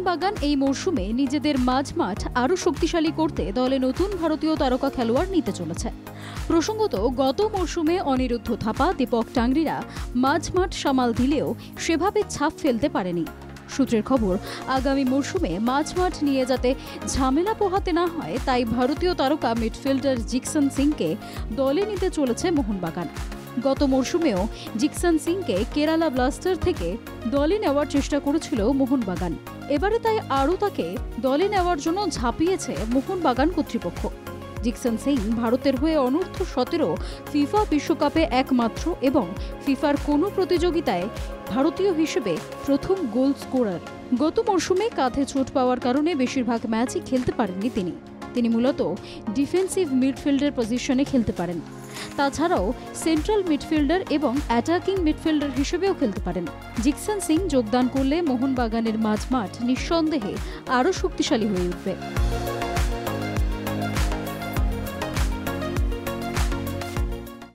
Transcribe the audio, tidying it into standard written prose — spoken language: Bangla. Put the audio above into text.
মোহনবাগান এই মরশুমে নিজেদের মাঝমাঠ আরও শক্তিশালী করতে দলে নতুন ভারতীয় তারকা খেলোয়াড় নিতে চলেছে। প্রসঙ্গত, গত মরশুমে অনিরুদ্ধ থাপা, দীপক টাংরিরা মাঝমাঠ সামাল দিলেও সেভাবে ছাপ ফেলতে পারেনি। সূত্রের খবর, আগামী মরশুমে মাঝমাঠ নিয়ে যাতে ঝামেলা পোহাতে না হয়, তাই ভারতীয় তারকা মিডফিল্ডার জিকসন সিংকে দলে নিতে চলেছে মোহনবাগান। গত মরশুমেও জিকসন সিংকে কেরালা ব্লাস্টার থেকে দলে নেওয়ার চেষ্টা করেছিল মোহনবাগান। এবারে তাই আরও তাকে দলে নেওয়ার জন্য ঝাঁপিয়েছে মোহনবাগান কর্তৃপক্ষ। জিকসন সিং ভারতের হয়ে অনূর্ধ্ব-17 ফিফা বিশ্বকাপে একমাত্র এবং ফিফার কোনো প্রতিযোগিতায় ভারতীয় হিসেবে প্রথম গোল স্কোরার। গত মরশুমে কাঁধে চোট পাওয়ার কারণে বেশিরভাগ ম্যাচই খেলতে পারেননি তিনি মূলত ডিফেন্সিভ মিডফিল্ডার পজিশনে খেলতে পারেন। তাছাড়াও সেন্ট্রাল মিডফিল্ডার এবং অ্যাটাকিং মিডফিল্ডার হিসেবেও খেলতে পারেন। জিকসন সিং যোগদান করলে মোহনবাগানের মাঝমাঠ নিঃসন্দেহে আরও শক্তিশালী হয়ে উঠবে।